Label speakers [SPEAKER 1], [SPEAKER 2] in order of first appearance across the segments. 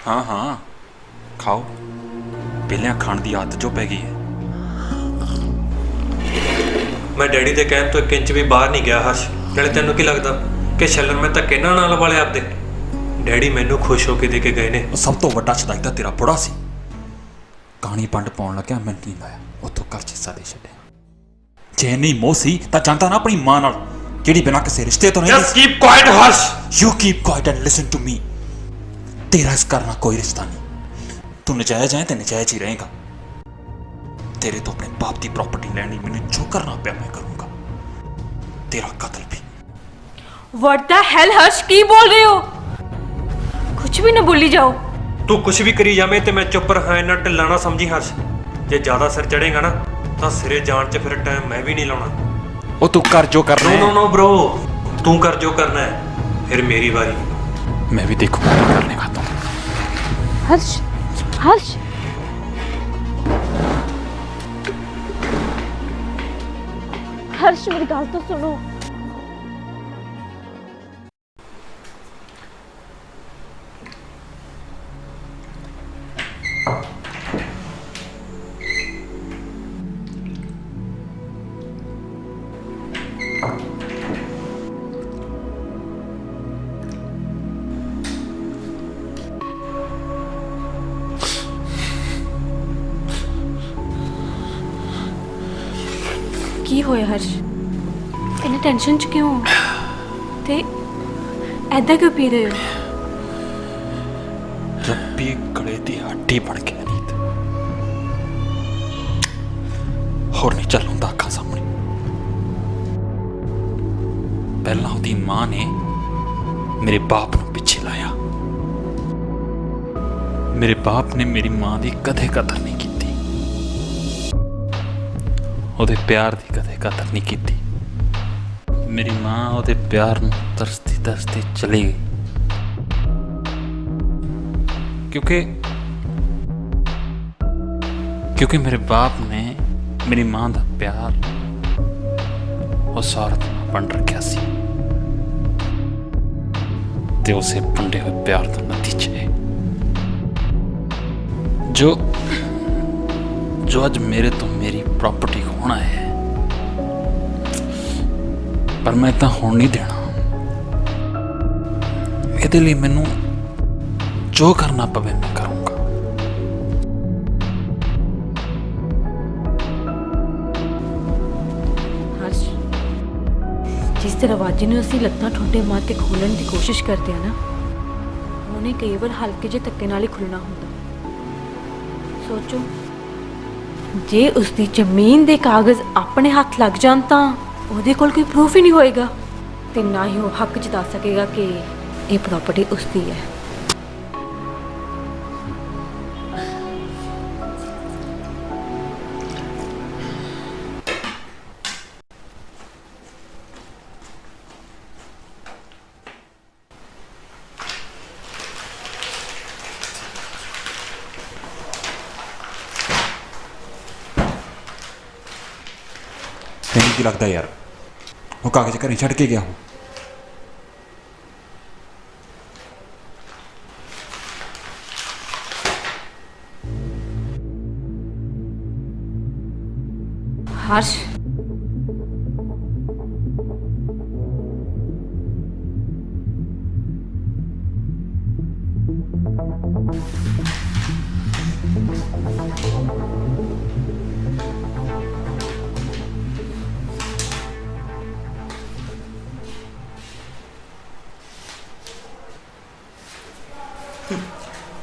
[SPEAKER 1] हाँ हाँ खाओ, पहलियां खाण की आदत जो पै गई है।
[SPEAKER 2] मैं डैडी के कहने तो 1 इंच भी बाहर नहीं गया हर्ष। नाले तेनों की लगता कि छल्लर मैं धक्के नाल वाले आपदे? डैडी मैनू खुश होके दे के गए ने।
[SPEAKER 1] सब तो वड्डा छदाई तां तेरा बुढ़ा सी। कहानी पंड पाउण लग्या मैनूं नहीं लाया, उत्थों घर च हिस्सा दे छड्डिया। जे नहीं मोह सी तां जांदा ना अपनी मां नाल, जिहड़ी बिना किसी रिश्ते तो नहीं।
[SPEAKER 2] Just keep quiet Harsh.
[SPEAKER 1] You keep quiet and listen to me। तेरा इस घर नाल कोई रिश्ता नहीं। तू नजायज है तो नजायज ही रहेगा। तेरे तो अपने बाप की प्रॉपर्टी लैनी, मैंने जो करना पिया मैं करूंगा, तेरा कत्ल भी।
[SPEAKER 3] What the hell हर्ष की बोल रहे हो? कुछ भी ना बोली जाओ।
[SPEAKER 2] तू कुछ भी करी जावे ते मैं चुप रहा, इन्ना ढिल्ला ना समझी हर्ष। जे ज्यादा सिर चढ़ेगा ना तो सिरे जान च फिर टाइम मैं भी नहीं लाना।
[SPEAKER 1] ओ तू कर जो करना है।
[SPEAKER 2] नो नो ब्रो, तू कर जो करना है, फिर मेरी बारी।
[SPEAKER 1] मैं भी देखूंगा क्या करने का। तुम
[SPEAKER 3] हर्ष हर्ष हर्ष मेरी गल तो सुनो। की होया हर्ष? इन्ने टेंशन च क्यों ते ऐदा क्यों पी रहे हो?
[SPEAKER 1] रब्बी गले की हड्डी बन के नीत होर नहीं चल हुंदा अखां सामने। पहला उसदी मां ने मेरे बाप नूं पिछे लाया। मेरे बाप ने मेरी मां की कदे कदर नहीं की, ਉਹਦੇ प्यार की कदे कदर नहीं की। मेरी मां ਉਹਦੇ प्यार नूं तरसती तरसती चली गई, क्योंकि मेरे बाप ने मेरी मां का प्यार उस औरत नाल वंड रखिया सी ते उसे वंडे हुए प्यार का नतीजा जो अज मेरे तो मेरी प्रॉपर्टी होना है, पर मैं तो होण नहीं देना। ਇਹਦੇ ਲਈ ਮੈਨੂੰ जो करना पवे मैं करूंगा।
[SPEAKER 3] हर्ष जिस दरवाजे ने ਅਸੀਂ ਲੱਤਾਂ ਠੋਡੇ ਮਾਰ ਕੇ ਖੋਲਣ ਦੀ ਕੋਸ਼ਿਸ਼ ਕਰਦੇ ਆ ਨਾ, ਉਹਨੇ ਕਈ ਵਾਰ ਹਲਕੇ ਜਿਹੇ ਧੱਕੇ ਨਾਲ ਹੀ ਖੁੱਲਣਾ ਹੁੰਦਾ। ਸੋਚੋ ਜੇ ਉਸਦੀ ਜ਼ਮੀਨ ਦੇ ਕਾਗਜ਼ ਆਪਣੇ ਹੱਥ ਲੱਗ ਜਾਣ ਤਾਂ ਉਹਦੇ ਕੋਲ ਕੋਈ ਪ੍ਰੂਫ ਹੀ ਨਹੀਂ ਹੋਏਗਾ ਤੇ ਨਾ ਹੀ ਉਹ ਹੱਕ ਜਤਾ ਸਕੇਗਾ ਕਿ ਇਹ ਪ੍ਰਾਪਰਟੀ ਉਸਦੀ ਹੈ।
[SPEAKER 1] ਤੈਨੂੰ ਕੀ ਲੱਗਦਾ ਯਾਰ ਉਹ ਕਾਗਜ਼ ਘਰੇ ਛੱਡ ਕੇ ਗਿਆ ਹੋ?
[SPEAKER 3] हर्ष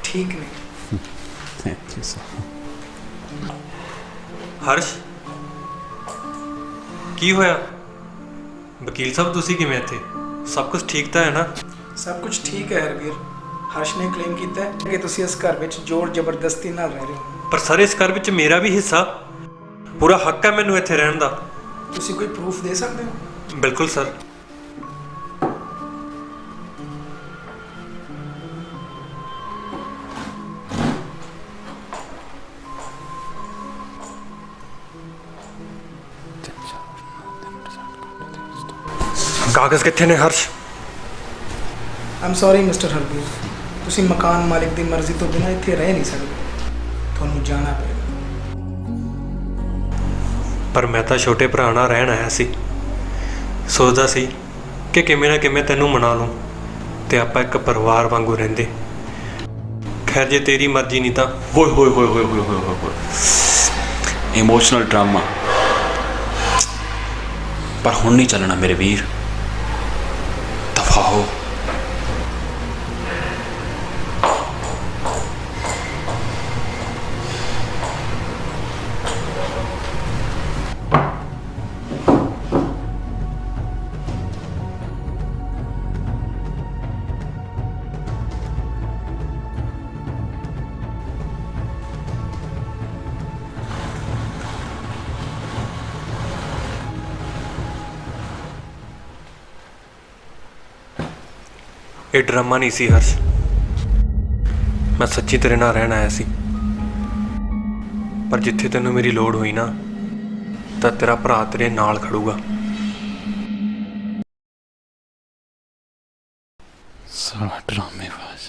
[SPEAKER 4] ठीक नहीं।
[SPEAKER 2] हर्ष की होया? वकील साहब तुसी किवें इत्थे? सब कुछ ठीक तो है ना?
[SPEAKER 4] सब कुछ ठीक है हरवीर। हर्ष ने क्लेम किया है कि तुसी इस घर विच जोर जबरदस्ती नाल रह रहे हो।
[SPEAKER 2] पर सर इस घर विच मेरा भी हिस्सा, पूरा हक है मैनू इत्थे रहण दा।
[SPEAKER 4] तुसी कोई प्रूफ दे सकते हो?
[SPEAKER 2] बिल्कुल सर। कागज कितने ने Harsh?
[SPEAKER 4] I am sorry mister Harveer, ਤੁਸੀਂ ਮਕਾਨ ਮਾਲਿਕ ਦੀ ਮਰਜ਼ੀ ਤੋਂ ਬਿਨਾਂ ਇੱਥੇ ਰਹਿ ਨਹੀਂ ਸਕਦੇ, ਤੁਹਾਨੂੰ ਜਾਣਾ ਪਏਗਾ।
[SPEAKER 2] ਪਰ ਮੈਂ ਤਾਂ ਛੋਟੇ ਭਰਾ ਨਾਲ ਰਹਿਣ ਆਇਆ ਸੀ, ਸੋਚਦਾ ਸੀ ਕਿ ਕਿਵੇਂ ਨਾ ਕਿਵੇਂ ਤੈਨੂੰ ਮਨਾ ਲੂੰ ਤੇ ਆਪਾਂ ਇੱਕ ਪਰਿਵਾਰ ਵਾਂਗੂ ਰਹਿੰਦੇ। ਖੈਰ ਜੇ ਤੇਰੀ ਮਰਜ਼ੀ ਨਹੀਂ ਤਾਂ
[SPEAKER 1] ਹੋਏ ਹੋਏ ਹੋਏ ਹੋਏ ਹੋਏ ਹੋਏ ਹੋਏ ਇਮੋਸ਼ਨਲ ਡਰਾਮਾ ਪਰ ਹੁਣ ਨਹੀਂ ਚੱਲਣਾ ਮੇਰੇ ਵੀਰ, ਦਫਾ ਹੋ।
[SPEAKER 2] ਇਹ ਡਰਾਮਾ ਨਹੀਂ ਸੀ ਹਰਸ਼, ਮੈਂ ਸੱਚੀ ਤੇਰੇ ਨਾਲ ਰਹਿਣ ਆਇਆ ਸੀ। ਪਰ ਜਿੱਥੇ ਤੈਨੂੰ ਮੇਰੀ ਲੋੜ ਹੋਈ ਨਾ ਤਾਂ ਤੇਰਾ ਭਰਾ ਤੇਰੇ ਨਾਲ ਖੜੂਗਾ।
[SPEAKER 1] ਸਾਲਾ ਡਰਾਮੇਬਾਜ਼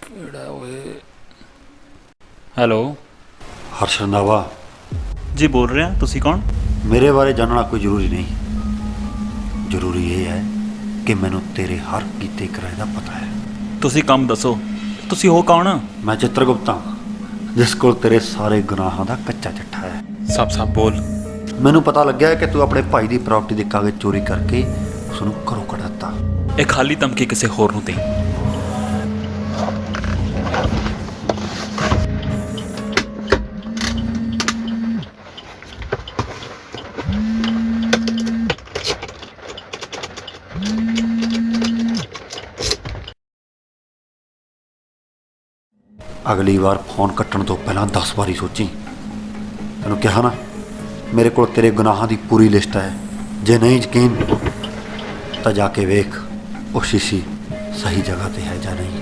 [SPEAKER 1] ਕਿਹੜਾ ਓਏ। ਹੈਲੋ
[SPEAKER 5] ਹਰਸ਼ ਰੰਧਾਵਾ,
[SPEAKER 1] ਜੀ ਬੋਲ ਰਿਹਾ, ਤੁਸੀਂ ਕੌਣ?
[SPEAKER 5] ਮੇਰੇ ਬਾਰੇ ਜਾਣਨਾ ਕੋਈ ਜ਼ਰੂਰੀ ਨਹੀਂ। ਜ਼ਰੂਰੀ ਇਹ ਹੈ ਕਿ ਮੈਨੂੰ ਤੇਰੇ ਹਰ ਕੀਤੇ ਕਰਾਏ ਦਾ ਪਤਾ ਹੈ।
[SPEAKER 1] ਤੁਸੀਂ ਕੰਮ ਦੱਸੋ, ਤੁਸੀਂ ਹੋ ਕੌਣ?
[SPEAKER 5] ਮੈਂ ਚਿੱਤਰਗੁਪਤਾ, ਜਿਸ ਕੋਲ ਤੇਰੇ ਸਾਰੇ ਗੁਨਾਹਾਂ ਦਾ ਕੱਚਾ ਚਿੱਠਾ ਹੈ।
[SPEAKER 1] ਸਭ ਬੋਲ।
[SPEAKER 5] ਮੈਨੂੰ ਪਤਾ ਲੱਗਿਆ ਕਿ ਤੂੰ ਆਪਣੇ ਭਾਈ ਦੀ ਪ੍ਰਾਪਰਟੀ ਦੇ ਕਾਗਜ਼ ਚੋਰੀ ਕਰਕੇ ਉਸ ਨੂੰ ਘਰੋਂ ਕੱਢ ਦਿੱਤਾ।
[SPEAKER 1] ਇਹ ਖਾਲੀ ਧਮਕੀ ਕਿਸੇ ਹੋਰ ਨੂੰ ਦੇ।
[SPEAKER 5] ਅਗਲੀ ਵਾਰ ਫੋਨ ਕੱਟਣ ਤੋਂ ਪਹਿਲਾਂ 10 ਵਾਰੀ ਸੋਚੀ। ਤੈਨੂੰ ਕਿਹਾ ਨਾ, ਮੇਰੇ ਕੋਲ ਤੇਰੇ ਗੁਨਾਹਾਂ ਦੀ ਪੂਰੀ ਲਿਸਟ ਹੈ। ਜੇ ਨਹੀਂ ਯਕੀਨ ਤਾਂ ਜਾ ਕੇ ਵੇਖ ਉਹ ਸ਼ੀਸ਼ੀ ਸਹੀ ਜਗ੍ਹਾ ਤੇ ਹੈ ਜਾਂ ਨਹੀਂ।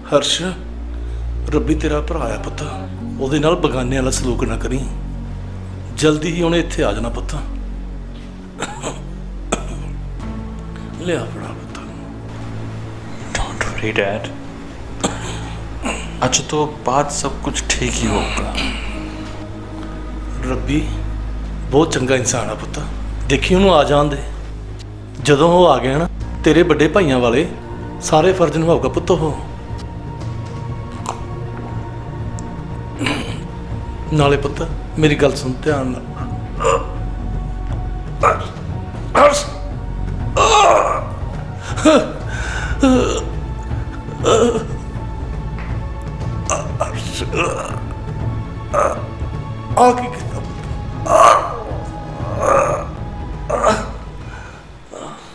[SPEAKER 6] ਹਰਸ਼, ਰੱਬੀ ਤੇਰਾ ਭਰਾ ਆ ਪੁੱਤ, ਉਹਦੇ ਨਾਲ ਬਗਾਨੇ ਵਾਲਾ ਸਲੂਕ ਨਾ ਕਰੀ। ਜਲਦੀ ਹੀ ਉਹਨੇ ਇੱਥੇ ਆ ਜਾਣਾ ਪੁੱਤ। ਲਿਆ ਫੜਾ ਪੁੱਤ।
[SPEAKER 1] डोंट वरी डैड, आज तो बाद सब कुछ ठीक ही होगा।
[SPEAKER 6] ਰੱਬੀ ਬਹੁਤ ਚੰਗਾ ਇਨਸਾਨ ਆ ਪੁੱਤ, ਦੇਖੀ ਉਹਨੂੰ ਆ ਜਾਣ ਦੇ। ਜਦੋਂ ਉਹ ਆ ਗਿਆ ਨਾ, ਤੇਰੇ ਵੱਡੇ ਭਾਈਆਂ ਵਾਲੇ ਸਾਰੇ ਫਰਜ਼ ਨਿਭਾਊਗਾ ਪੁੱਤ ਉਹ। ਨਾਲੇ ਪੁੱਤ ਮੇਰੀ ਗੱਲ ਸੁਣ ਧਿਆਨ ਨਾਲ। ਹਰਸ਼, ਆ ਕੀ ਕੀਤਾ?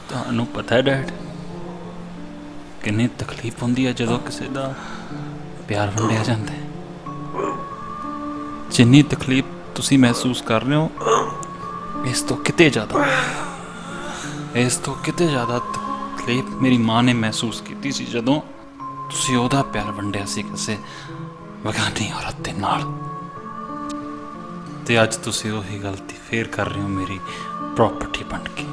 [SPEAKER 1] ਤੁਹਾਨੂੰ ਪਤਾ ਹੈ ਡੈਡ, ਕਿੰਨੀ ਤਕਲੀਫ ਹੁੰਦੀ ਹੈ ਜਦੋਂ ਕਿਸੇ ਦਾ ਪਿਆਰ ਵੰਡਿਆ ਜਾਂਦਾ ਹੈ। ਜਿੰਨੀ ਤਕਲੀਫ ਤੁਸੀਂ ਮਹਿਸੂਸ ਕਰ ਰਹੇ ਹੋ, ਇਸ ਤੋਂ ਕਿਤੇ ਜ਼ਿਆਦਾ ਤਕਲੀਫ ਮੇਰੀ ਮਾਂ ਨੇ ਮਹਿਸੂਸ ਕੀਤੀ ਸੀ ਜਦੋਂ ਤੁਸੀਂ ਉਹਦਾ ਪਿਆਰ ਵੰਡਿਆ ਸੀ ਕਿਸੇ ਬੇਗਾਨੀ ਔਰਤ ਦੇ ਨਾਲ। ਤੇ ਅੱਜ ਤੁਸੀਂ ਉਹੀ ਗਲਤੀ ਫੇਰ ਕਰ ਰਹੇ ਹੋ ਮੇਰੀ ਪ੍ਰਾਪਰਟੀ ਵੰਡ ਕੇ।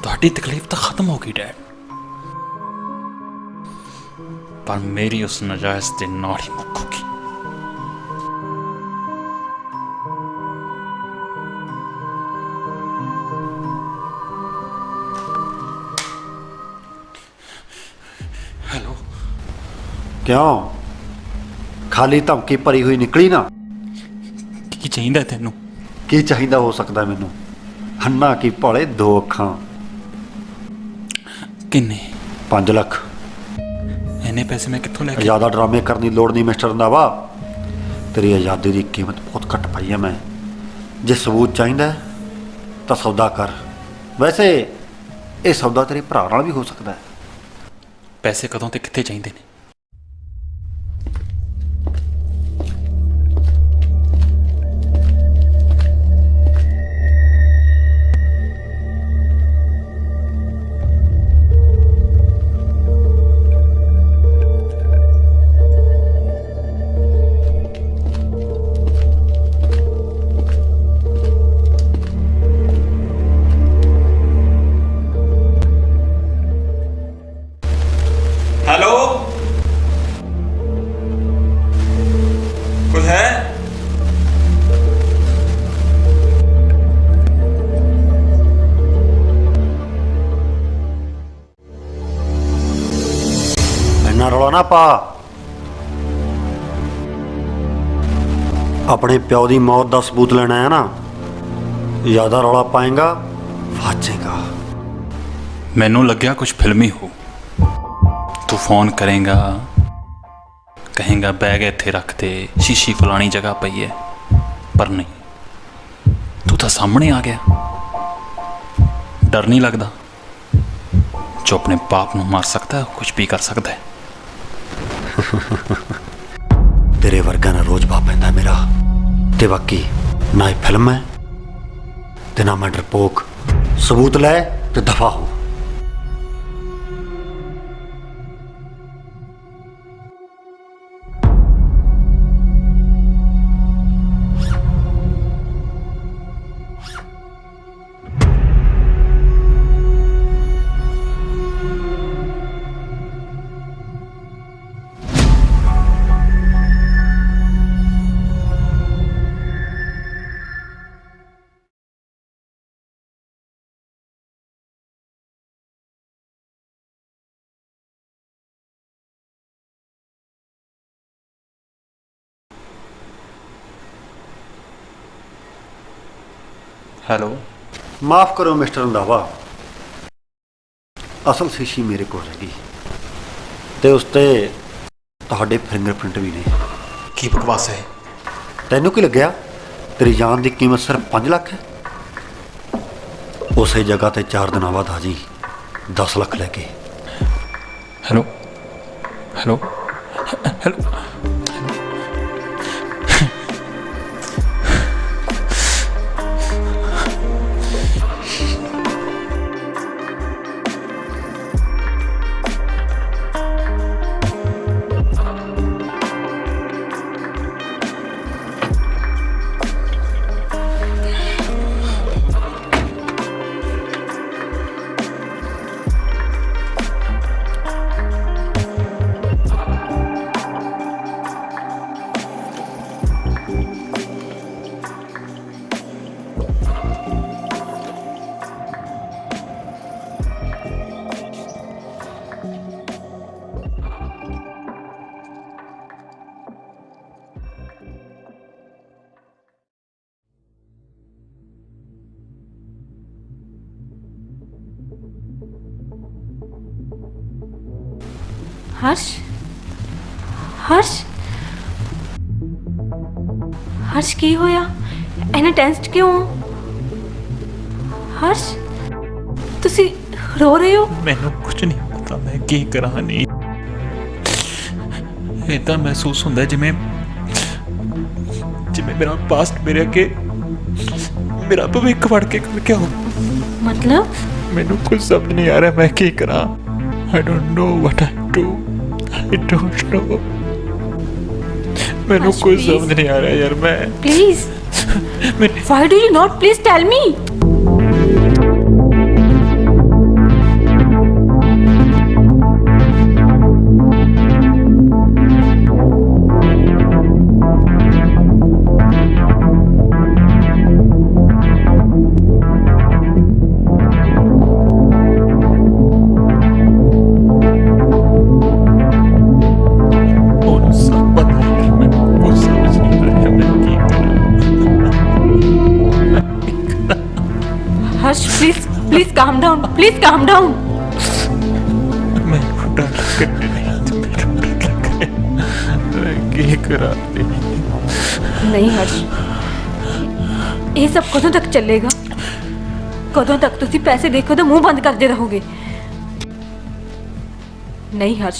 [SPEAKER 1] ਤੁਹਾਡੀ ਤਕਲੀਫ ਤਾਂ ਖਤਮ ਹੋ ਗਈ ਡੈਡ, ਪਰ ਮੇਰੀ ਉਸ ਨਜਾਇਜ਼ ਦੇ ਨਾਲ ਹੀ ਮੁੱਕੂਗੀ। ਹੈਲੋ,
[SPEAKER 5] ਕਿਉਂ ਖਾਲੀ ਧਮਕੀ ਭਰੀ ਹੋਈ ਨਿਕਲੀ ਨਾ?
[SPEAKER 1] ਕੀ ਚਾਹੀਦਾ ਤੈਨੂੰ?
[SPEAKER 5] ਕੀ ਚਾਹੀਦਾ ਹੋ ਸਕਦਾ ਮੈਨੂੰ? ਹੰਨਾ ਕੀ ਭੋਲੇ 2 ਅੱਖਾਂ।
[SPEAKER 1] ਕਿੰਨੇ?
[SPEAKER 5] 5 ਲੱਖ।
[SPEAKER 1] ਇੰਨੇ ਪੈਸੇ ਮੈਂ ਕਿੱਥੋਂ ਲੈ ਕੇ?
[SPEAKER 5] ਜ਼ਿਆਦਾ ਡਰਾਮੇ ਕਰਨ ਦੀ ਲੋੜ ਨਹੀਂ ਮਿਸਟਰ ਰੰਧਾਵਾ, ਤੇਰੀ ਆਜ਼ਾਦੀ ਦੀ ਕੀਮਤ ਬਹੁਤ ਘੱਟ ਪਾਈ ਹੈ ਮੈਂ। ਜੇ ਸਬੂਤ ਚਾਹੀਦਾ ਹੈ ਤਾਂ ਸੌਦਾ ਕਰ। ਵੈਸੇ ਇਹ ਸੌਦਾ ਤੇਰੇ ਭਰਾ ਨਾਲ ਵੀ ਹੋ ਸਕਦਾ ਹੈ।
[SPEAKER 1] ਪੈਸੇ ਕਦੋਂ ਤੇ ਕਿੱਥੇ ਚਾਹੀਦੇ ਨੇ?
[SPEAKER 5] ਰੌਲਾ ਨਾ ਪਾ। ਆਪਣੇ ਪਿਓ ਦੀ ਮੌਤ ਦਾ ਸਬੂਤ ਲੈਣਾ ਹੈ ਨਾ, ਜ਼ਿਆਦਾ ਰੌਲਾ ਪਾਏਗਾ ਫਾਚੇਗਾ।
[SPEAKER 1] ਮੈਨੂੰ ਲੱਗਿਆ ਕੁਝ ਫਿਲਮੀ ਹੋ। ਤੂੰ ਫੋਨ ਕਰੇਗਾ, ਕਹੇਗਾ ਬੈਗ ਇੱਥੇ ਰੱਖ ਦੇ, ਸ਼ੀਸ਼ੀ ਫਲਾਣੀ ਜਗ੍ਹਾ ਪਈ ਹੈ, ਪਰ ਨਹੀਂ, ਤੂੰ ਤਾਂ ਸਾਹਮਣੇ ਆ ਗਿਆ। ਡਰ ਨਹੀਂ ਲੱਗਦਾ? ਜੋ ਆਪਣੇ ਬਾਪ ਨੂੰ ਮਾਰ ਸਕਦਾ ਹੈ ਉਹ ਕੁਝ ਵੀ ਕਰ ਸਕਦਾ ਹੈ।
[SPEAKER 5] ਤੇਰੇ ਵਰਗਾ ਨਾ ਰੋਜ਼ ਬਾਪ ਪੈਂਦਾ ਮੇਰਾ। ਤੇ ਬਾਕੀ ਨਾ ਇਹ ਫਿਲਮ ਹੈ ਤੇ ਨਾ ਮੈਂ ਡਰਪੋਕ। ਸਬੂਤ ਲੈ ਤੇ ਦਫਾ ਹੋ।
[SPEAKER 1] ਹੈਲੋ,
[SPEAKER 5] ਮਾਫ ਕਰੋ ਮਿਸਟਰ ਰੰਧਾਵਾ, ਅਸਲ ਸ਼ੀਸ਼ੀ ਮੇਰੇ ਕੋਲ ਹੈਗੀ ਤੇ ਉਸ ਤੇ ਤੁਹਾਡੇ ਫਿੰਗਰਪ੍ਰਿੰਟ ਵੀ ਨੇ।
[SPEAKER 1] ਕੀ ਬਕਵਾਸ ਹੈ?
[SPEAKER 5] ਤੈਨੂੰ ਕੀ ਲੱਗਿਆ ਤੇਰੀ ਜਾਨ ਦੀ ਕੀਮਤ ਸਿਰਫ 5 ਲੱਖ ਹੈ? ਉਸੇ ਜਗ੍ਹਾ ਤੇ 4 ਦਿਨਾਂ ਬਾਅਦ ਆ ਜੀ 10 ਲੱਖ ਲੈ ਕੇ।
[SPEAKER 1] Hello hello hello.
[SPEAKER 3] Harsh, Harsh, Harsh की होया? इन्ना टेंस्ड क्यों हो? हर्ष, तुसी रो रहे हो?
[SPEAKER 1] ਮੈਨੂੰ ਕੁਝ ਨਹੀਂ ਪਤਾ ਮੈਂ ਕੀ ਕਰਾਂ। ਨਹੀਂ, ਇਦਾਂ ਮਹਿਸੂਸ ਹੁੰਦਾ ਜਿਵੇਂ ਮੇਰਾ ਪਾਸਟ ਮੇਰੇ ਅੱਗੇ ਮੇਰਾ ਭਵਿੱਖ ਵੜ ਕੇ ਕਰ ਗਿਆ ਹੋ।
[SPEAKER 3] मतलब?
[SPEAKER 1] ਮੈਨੂੰ ਕੁਝ ਸਮਝ ਨਹੀਂ ਆ ਰਿਹਾ ਮੈਂ ਕੀ ਕਰਾਂ। I don't know what I do. I don't know. ਮੈਨੂੰ
[SPEAKER 3] Harsh,
[SPEAKER 1] ਕੁਝ
[SPEAKER 3] please.
[SPEAKER 1] ਸਮਝ ਨਹੀਂ ਆ ਰਿਹਾ ਯਾਰ। ਮੈਂ
[SPEAKER 3] Please, why do you not please tell me?
[SPEAKER 1] ਉਹਨੂੰ ਸਭ ਪਤਾ ਹੈ ਕਿ ਮੈਨੂੰ ਕੁਝ ਸਮਝ ਨਹੀਂ ਆ ਰਿਹਾ ਮੈਂ ਕੀ ਕਰਾਂ।
[SPEAKER 3] Harsh, please calm down. Please calm down.
[SPEAKER 1] ਮੈਨੂੰ ਡਰ ਲੱਗ ਰਿਹਾ ਤੇ ਮੈਨੂੰ ਡਰ ਲੱਗ ਰਿਹਾ ਮੈਂ ਕੀ ਕਰਾਂ।
[SPEAKER 3] नहीं हर्ष, ये सब कदों तक चलेगा? कदों तक तुसी पैसे देखो तो मुंह बंद करते रहोगे? नहीं हर्ष,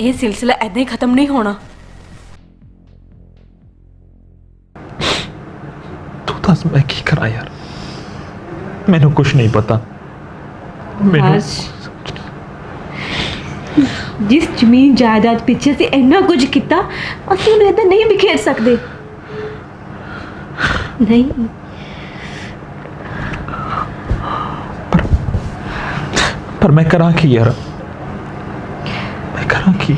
[SPEAKER 3] ये सिलसिला ऐसे ही खत्म नहीं होना।
[SPEAKER 1] ਤੂੰ ਦੱਸ ਮੈਂ ਕੀ ਕਰਾਂ ਯਾਰ। ਮੈਨੂੰ ਕੁਝ ਨਹੀਂ ਪਤਾ।
[SPEAKER 3] हर्ष, जिस जमीन जायदाद पिछे से इन्ना कुछ किया असं उन्हें इधर नहीं बिखेर सकते। नहीं,
[SPEAKER 1] ਪਰ ਮੈਂ ਕਰਾਂ ਕੀ ਯਾਰ। ਮੈਂ ਕਰਾਂ ਕੀ?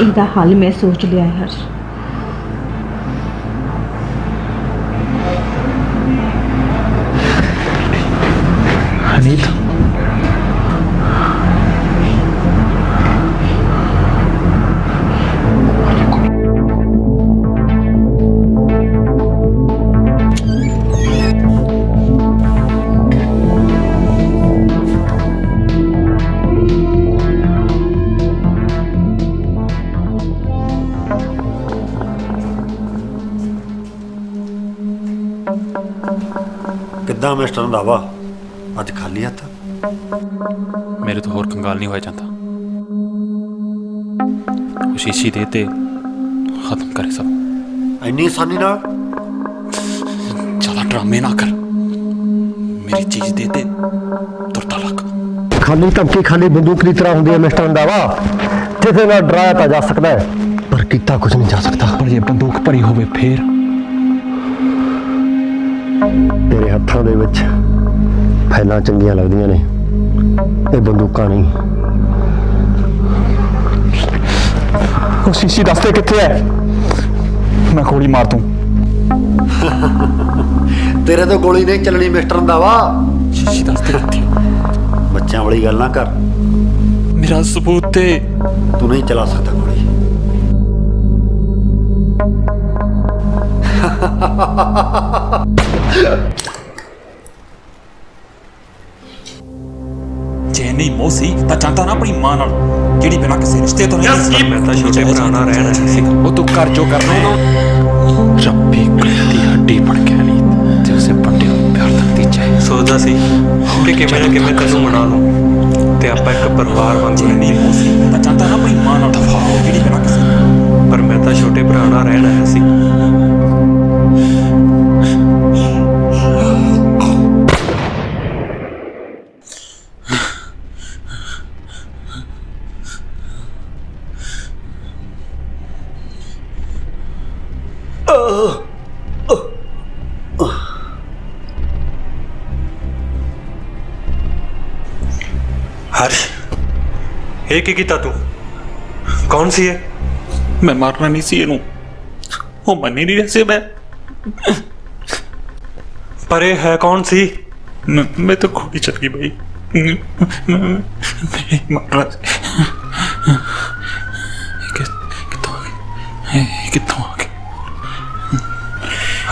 [SPEAKER 3] ਇਹਦਾ ਹੱਲ ਮੈਂ ਸੋਚ ਲਿਆ ਹੈ ਹਰਸ਼।
[SPEAKER 1] ਅਨੀਤ,
[SPEAKER 5] ਮਿਸਟਰ ਰੰਧਾਵਾ ਅੱਜ ਖਾਲੀ ਹੱਥ?
[SPEAKER 1] ਮੇਰੇ ਤੋਂ ਹੋਰ ਕੰਗਾਲ ਨਹੀਂ ਹੋਇਆ ਜਾਂਦਾ। ਉਹ ਸ਼ੀਸ਼ੀ ਦੇ ਤੇ ਖਤਮ ਕਰੇ ਸਭ।
[SPEAKER 5] ਇੰਨੀ ਆਸਾਨੀ ਨਾਲ?
[SPEAKER 1] ਜ਼ਿਆਦਾ ਡਰਾਮੇ ਨਾ ਕਰ, ਮੇਰੀ ਚੀਜ਼ ਦੇ ਤੇ ਤੁਰਤਾ ਲੱਗ।
[SPEAKER 7] ਖਾਲੀ ਧਮਕੀ ਖਾਲੀ ਬੰਦੂਕ ਦੀ ਤਰ੍ਹਾਂ ਹੁੰਦੀ ਹੈ ਮਿਸਟਰ ਰੰਧਾਵਾ। ਜਿਹਦੇ ਨਾਲ ਡਰਾਇਆ ਤਾਂ ਜਾ ਸਕਦਾ ਹੈ ਪਰ ਕੀਤਾ ਕੁਝ ਨਹੀਂ ਜਾ ਸਕਦਾ।
[SPEAKER 1] ਪਰ ਜੇ ਬੰਦੂਕ ਭਰੀ ਹੋਵੇ ਫੇਰ?
[SPEAKER 7] ਤੇਰੇ ਹੱਥਾਂ ਦੇ ਵਿੱਚ ਫੈਲਾਂ ਚੰਗੀਆਂ ਲੱਗਦੀਆਂ ਨੇ, ਇਹ ਬੰਦੂਕਾਂ ਨਹੀਂ।
[SPEAKER 1] ਉਹ ਸ਼ੀਸ਼ੀ ਦੱਸਦੇ ਕਿੱਥੇ ਹੈ, ਮੈਂ ਗੋਲੀ ਮਾਰ ਦੂੰ।
[SPEAKER 5] ਤੇਰੇ ਤੋਂ ਗੋਲੀ ਨਹੀਂ ਚੱਲਣੀ ਮਿਸਟਰ ਰੰਧਾਵਾ।
[SPEAKER 1] ਸ਼ੀਸ਼ੀ ਦੱਸਦੇ ਕਿੱਥੇ?
[SPEAKER 5] ਬੱਚਿਆਂ ਵਾਲੀ ਗੱਲ ਨਾ ਕਰ।
[SPEAKER 1] ਮੇਰਾ ਸਬੂਤ ਤੇ
[SPEAKER 5] ਤੂੰ ਨਹੀਂ ਚਲਾ ਸਕਦਾ ਗੋਲੀ।
[SPEAKER 1] ਜੇ ਨਹੀਂ ਮੋਸੀ ਤਾਂ ਜਾਂਦਾ ਨਾ ਆਪਣੀ ਮਾਂ ਨਾਲ, ਜਿਹੜੀ ਬਿਨਾਂ ਕਿਸੇ ਰਿਸ਼ਤੇ ਤੋਂ ਨਹੀਂ।
[SPEAKER 2] ਮੈਂ ਤਾਂ ਛੋਟੇ ਭਰਾ ਨਾਲ ਰਹਿਣਾ ਸੀ।
[SPEAKER 1] ਉਹ ਤੂੰ ਕਰ ਜੋ ਕਰਨਾ ਹੈ। ਰੱਬੀ ਦੀ ਹੱਡੀ ਬਣ ਕੇ ਨਹੀਂ ਤੇ ਉਸੇ ਪੱਟੇ ਨੂੰ ਪਿਆਰ ਦਾ ਨਤੀਜਾ ਹੈ।
[SPEAKER 2] ਸੋਚਦਾ ਸੀ ਕਿ ਕਿਵੇਂ ਨਾ ਕਿਵੇਂ ਤੈਨੂੰ ਮਨਾ ਲੂੰ ਤੇ ਆਪਾਂ ਇੱਕ ਪਰਿਵਾਰ ਵਾਂਗੂ
[SPEAKER 1] ਜੇ ਨਹੀਂ
[SPEAKER 2] ਰਹਿੰਦੇ।
[SPEAKER 1] ਮੋਸੀ ਤਾਂ ਜਾਂਦਾ ਨਾ ਆਪਣੀ ਮਾਂ ਨਾਲ, ਜਿਹੜੀ ਬਿਨਾਂ ਕਿਸੇ।
[SPEAKER 2] ਪਰ ਮੈਂ ਤਾਂ ਛੋਟੇ ਭਰਾ ਨਾਲ ਰਹਿਣ ਆਇਆ ਸੀ। ਹਰਸ਼, ਇਹ ਕੀ ਕੀਤਾ ਤੂੰ? ਕੌਣ ਸੀ ਇਹ?
[SPEAKER 1] ਮੈਂ ਮਾਰਨਾ ਨਹੀਂ ਸੀ ਇਹਨੂੰ, ਉਹ ਮੰਨ ਹੀ ਨਹੀਂ ਰਿਹਾ ਸੀ।
[SPEAKER 2] ਪਰ ਇਹ ਹੈ ਕੌਣ ਸੀ?
[SPEAKER 1] ਮੈਂ ਤਾਂ ਗੋਲੀ ਚੱਲ ਗਈ ਬਈ, ਮੈਂ ਮਾਰਨਾ ਸੀ। ਕਿੱਥੋਂ ਆ ਗਏ?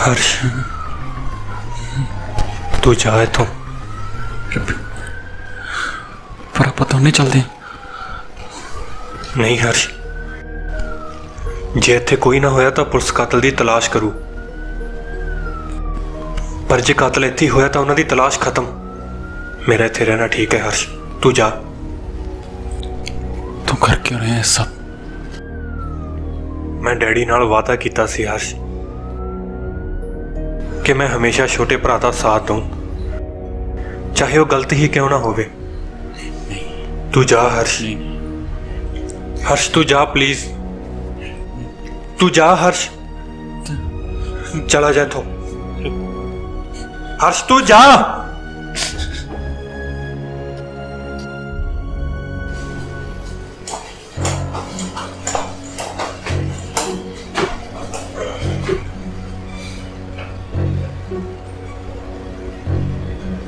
[SPEAKER 2] ਹਰਸ਼, ਤੂੰ ਜਾ ਇੱਥੋਂ।
[SPEAKER 1] ਪਰ ਆਪਾਂ ਦੋਨੇ ਚੱਲਦੇ ਹਾਂ।
[SPEAKER 2] ਨਹੀਂ ਹਰਸ਼, ਜੇ ਇੱਥੇ ਕੋਈ ਨਾ ਹੋਇਆ ਤਾਂ ਪੁਲਿਸ ਕਾਤਲ ਦੀ ਤਲਾਸ਼ ਕਰੂ, ਪਰ ਜੇ ਕਾਤਲ ਇੱਥੇ ਹੋਇਆ ਤਾਂ ਉਹਨਾਂ ਦੀ ਤਲਾਸ਼ ਖਤਮ। ਮੇਰਾ ਇੱਥੇ ਰਹਿਣਾ ਠੀਕ ਹੈ ਹਰਸ਼, ਤੂੰ ਜਾ।
[SPEAKER 1] ਤੂੰ ਕਰ ਕਿਉਂ ਰਿਹਾ ਸਭ?
[SPEAKER 2] ਮੈਂ ਡੈਡੀ ਨਾਲ ਵਾਅਦਾ ਕੀਤਾ ਸੀ ਹਰਸ਼ ਕਿ ਮੈਂ ਹਮੇਸ਼ਾ ਛੋਟੇ ਭਰਾ ਦਾ ਸਾਥ ਦਊਂ, ਚਾਹੇ ਉਹ ਗਲਤ ਹੀ ਕਿਉਂ ਨਾ ਹੋਵੇ। ਤੂੰ ਜਾ ਹਰਸ਼, ਹਰਸ਼ ਤੂੰ ਜਾ ਪਲੀਜ਼, ਤੂੰ ਜਾ ਹਰਸ਼, ਚਲਾ ਜਾ ਇੱਥੋਂ। ਹਰਸ਼ ਤੂੰ ਜਾ।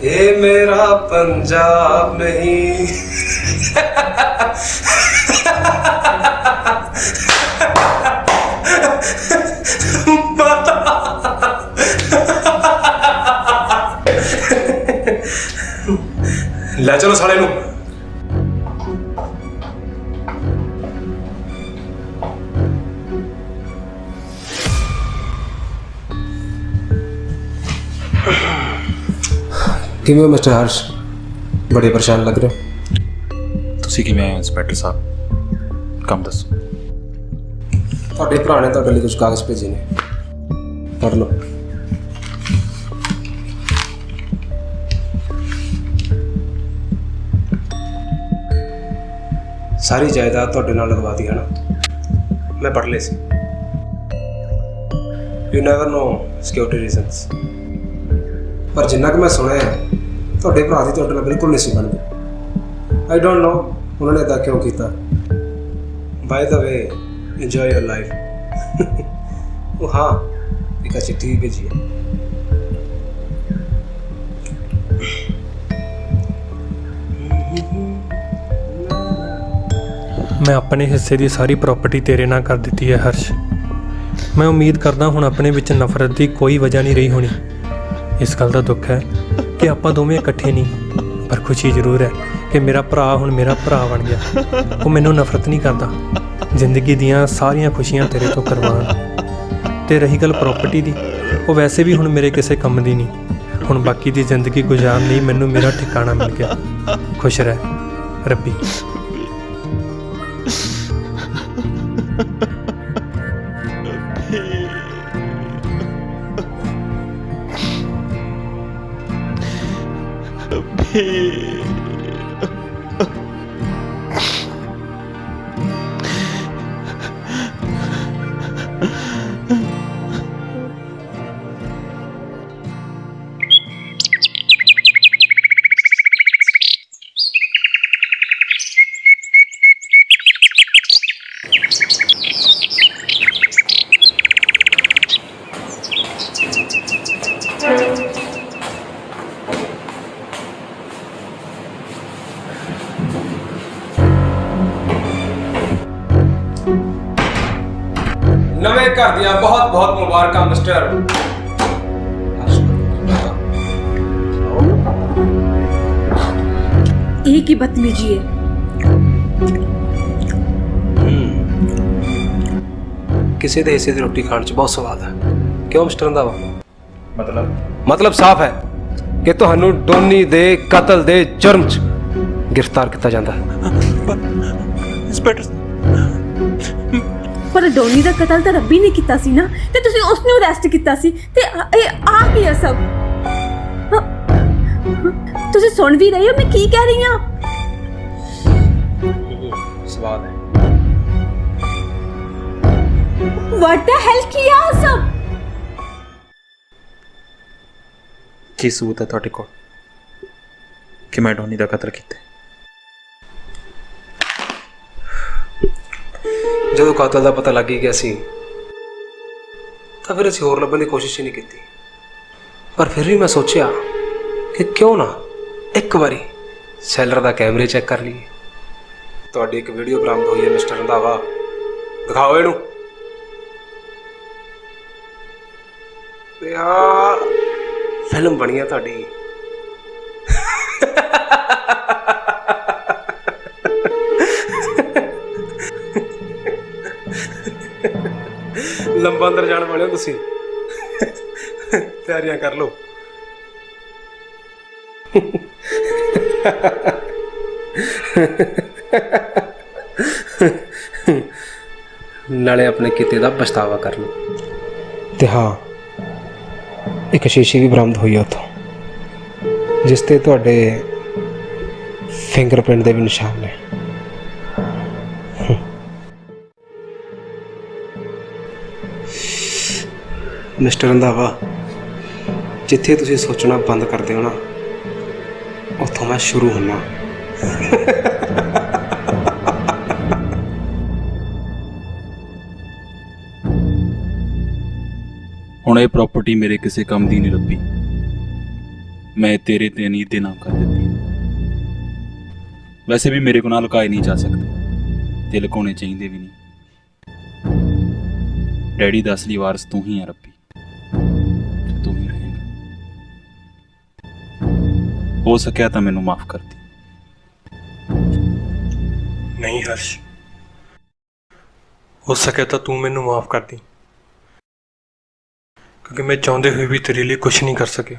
[SPEAKER 8] ये मेरा पंजाब नहीं। ले चलो साले नू। किवें हो मिस्टर हर्ष, बड़े परेशान लग रहे हो।
[SPEAKER 1] ਤੁਸੀਂ ਕਿਵੇਂ ਆਏ ਹੋ ਇੰਸਪੈਕਟਰ ਸਾਹਿਬ? ਕੰਮ ਦੱਸੋ।
[SPEAKER 8] ਤੁਹਾਡੇ ਭਰਾ ਨੇ ਤੁਹਾਡੇ ਲਈ ਕੁਝ ਕਾਗਜ਼ ਭੇਜੇ ਨੇ, ਪੜ੍ਹ ਲਓ। ਸਾਰੀ ਜਾਇਦਾਦ ਤੁਹਾਡੇ ਨਾਲ ਲਗਵਾ ਦੀ ਹੈ ਨਾ, ਮੈਂ ਪੜ੍ਹ ਲਈ ਸੀ। You never know security reasons, ਪਰ ਜਿੰਨਾ ਕਿ ਮੈਂ ਸੁਣਿਆ ਤੁਹਾਡੇ ਭਰਾ ਦੀ ਤੁਹਾਡੇ ਨਾਲ ਬਿਲਕੁਲ ਨਹੀਂ ਸੀ ਬਣਦੀ। ਆਈ ਡੋਂਟ ਨੋ ਉਹਨਾਂ ਨੇ ਇੱਦਾਂ ਕਿਉਂ ਕੀਤਾ। Bye the way, enjoy your life. ਉਹ ਹਾਂ, ਇੱਕ ਚਿੱਠੀ ਭੇਜੀ ਹੈ।
[SPEAKER 2] ਮੈਂ ਆਪਣੇ ਹਿੱਸੇ ਦੀ ਸਾਰੀ ਪ੍ਰਾਪਰਟੀ ਤੇਰੇ ਨਾਲ ਕਰ ਦਿੱਤੀ ਹੈ ਹਰਸ਼। ਮੈਂ ਉਮੀਦ ਕਰਦਾ ਹੁਣ ਆਪਣੇ ਵਿੱਚ ਨਫ਼ਰਤ ਦੀ ਕੋਈ ਵਜ੍ਹਾ ਨਹੀਂ ਰਹੀ ਹੋਣੀ। ਇਸ ਗੱਲ ਦਾ ਦੁੱਖ ਹੈ ਕਿ ਆਪਾਂ ਦੋਵੇਂ ਇਕੱਠੇ ਨਹੀਂ, ਪਰ ਖੁਸ਼ੀ ਜ਼ਰੂਰ ਹੈ ਕਿ ਮੇਰਾ ਭਰਾ ਹੁਣ ਮੇਰਾ ਭਰਾ ਬਣ ਗਿਆ। ਉਹ ਮੈਨੂੰ ਨਫ਼ਰਤ ਨਹੀਂ ਕਰਦਾ। ਜ਼ਿੰਦਗੀ ਦੀਆਂ ਸਾਰੀਆਂ ਖੁਸ਼ੀਆਂ ਤੇਰੇ ਤੋਂ ਕਰਵਾਉਣ। ਤੇ ਰਹੀ ਗੱਲ ਪ੍ਰਾਪਰਟੀ ਦੀ, ਉਹ ਵੈਸੇ ਵੀ ਹੁਣ ਮੇਰੇ ਕਿਸੇ ਕੰਮ ਦੀ ਨਹੀਂ। ਹੁਣ ਬਾਕੀ ਦੀ ਜ਼ਿੰਦਗੀ ਗੁਜ਼ਾਰਨ ਲਈ ਮੈਨੂੰ ਮੇਰਾ ਠਿਕਾਣਾ ਮਿਲ ਗਿਆ। ਖੁਸ਼ ਰਹਿ ਰੱਬੀ।
[SPEAKER 8] ਨਵੇਂ ਘਰ ਦੀਆਂ ਬਹੁਤ ਬਹੁਤ ਮੁਬਾਰਕਾਂ ਮਿਸਟਰ।
[SPEAKER 3] ਇਹ ਕੀ ਬਦਤਮੀਜੀ ਹੈ।
[SPEAKER 8] ਕਿਸੇ ਦੇ ਹਿੱਸੇ ਦੀ ਰੋਟੀ ਖਾਣ 'ਚ ਬਹੁਤ ਸਵਾਦ ਹੈ। ਕਿਉਂ ਮਿਸਟਰ ਰੰਧਾਵਾ? ਮਤਲਬ ਸਾਫ਼ ਹੈ ਕਿ ਤੁਹਾਨੂੰ ਡੋਨੀ ਦੇ ਕਤਲ ਦੇ ਜੁਰਮ 'ਚ ਗ੍ਰਿਫਤਾਰ ਕੀਤਾ ਜਾਂਦਾ ਹੈ।
[SPEAKER 1] ਇੰਸਪੈਕਟਰ
[SPEAKER 3] ਪਰ ਡੋਨੀ ਦਾ ਕਤਲ ਤਾਂ ਰੱਬੀ ਨੇ ਕੀਤਾ ਸੀ ਨਾ, ਤੇ ਤੁਸੀਂ ਉਸ ਨੂੰ ਅਰੈਸਟ ਕੀਤਾ ਸੀ, ਤੇ ਇਹ ਆ ਕੀ ਹੈ ਸਭ? ਤੁਸੀਂ ਸੁਣ ਵੀ ਰਹੇ ਹੋ ਮੈਂ ਕੀ ਕਹਿ ਰਹੀ ਹਾਂ?
[SPEAKER 8] ਸਵਾਦ ਹੈ।
[SPEAKER 3] ਵਾਟ ਦ ਹੈਲ ਕੀ ਆ ਸਭ?
[SPEAKER 1] ਕੀ ਸਬੂਤ ਹੈ ਤੁਹਾਡੇ ਕੋਲ ਕਿ ਮੈਂ ਡੋਨੀ ਦਾ ਕਤਲ ਕੀਤਾ?
[SPEAKER 8] ਜਦੋਂ ਕਾਤਲ ਦਾ ਪਤਾ ਲੱਗ ਹੀ ਗਿਆ ਸੀ ਤਾਂ ਫਿਰ ਅਸੀਂ ਹੋਰ ਲੱਭਣ ਦੀ ਕੋਸ਼ਿਸ਼ ਹੀ ਨਹੀਂ ਕੀਤੀ। ਪਰ ਫਿਰ ਵੀ ਮੈਂ ਸੋਚਿਆ ਕਿ ਕਿਉਂ ਨਾ ਇੱਕ ਵਾਰੀ ਸੈਲਰ ਦਾ ਕੈਮਰੇ ਚੈੱਕ ਕਰ ਲਈਏ। ਤੁਹਾਡੀ ਇੱਕ ਵੀਡੀਓ ਬਰਾਮਦ ਹੋਈ ਹੈ ਮਿਸਟਰ ਰੰਧਾਵਾ, ਦਿਖਾਓ ਇਹਨੂੰ। ਤੇ ਆ ਫਿਲਮ ਬਣੀ ਆ ਤੁਹਾਡੀ। ਲੰਬਾ ਅੰਦਰ ਜਾਣ ਵਾਲੇ ਹੋ ਤੁਸੀਂ। ਤਿਆਰੀਆਂ ਕਰ ਲਓ। ਨਾਲੇ ਆਪਣੇ ਕੀਤੇ ਦਾ ਪਛਤਾਵਾ ਕਰ ਲਓ। ਤੇ ਹਾਂ, ਇੱਕ ਸ਼ੀਸ਼ੀ ਵੀ ਬਰਾਮਦ ਹੋਈ ਉੱਥੋਂ ਜਿਸ ਤੇ ਤੁਹਾਡੇ ਫਿੰਗਰਪ੍ਰਿੰਟ ਦੇ ਵੀ ਨਿਸ਼ਾਨ ਨੇ। ਮਿਸਟਰ ਰੰਧਾਵਾ, ਜਿੱਥੇ ਤੁਸੀਂ ਸੋਚਣਾ ਬੰਦ ਕਰਦੇ ਹੋ ਨਾ, ਉੱਥੋਂ ਮੈਂ ਸ਼ੁਰੂ ਹੁੰਨਾ।
[SPEAKER 1] ਹੁਣ ਇਹ ਪ੍ਰਾਪਰਟੀ ਮੇਰੇ ਕਿਸੇ ਕੰਮ ਦੀ ਨਹੀਂ ਰੱਬੀ। ਮੈਂ ਤੇਰੇ ਤੇ ਅਨੀਤ ਦੇ ਨਾਮ ਕਰ ਦਿੱਤੀ ਹੈ। ਵੈਸੇ ਵੀ ਮੇਰੇ ਗੁਨਾਹ ਲੁਕਾਏ ਨਹੀਂ ਜਾ ਸਕਦੇ ਤੇ ਲੁਕਾਉਣੇ ਚਾਹੀਦੇ ਵੀ ਨਹੀਂ। ਡੈਡੀ ਦਾ ਅਸਲੀ ਵਾਰਸ ਤੂੰ ਹੀ ਹੈ ਰੱਬੀ, ਤੇ ਤੂੰ ਹੀ ਰਹੇਗਾ। ਹੋ ਸਕਿਆ ਤਾਂ ਮੈਨੂੰ ਮਾਫ ਕਰ ਦੇ।
[SPEAKER 2] ਨਹੀਂ ਹਰਸ਼, ਹੋ ਸਕਿਆ ਤਾਂ ਤੂੰ ਮੈਨੂੰ ਮਾਫ ਕਰ ਦੀ, ਕਿਉਂਕਿ ਮੈਂ ਚਾਹੁੰਦੇ ਹੋਏ ਵੀ ਤੇਰੇ ਲਈ ਕੁਝ ਨਹੀਂ ਕਰ ਸਕਿਆ।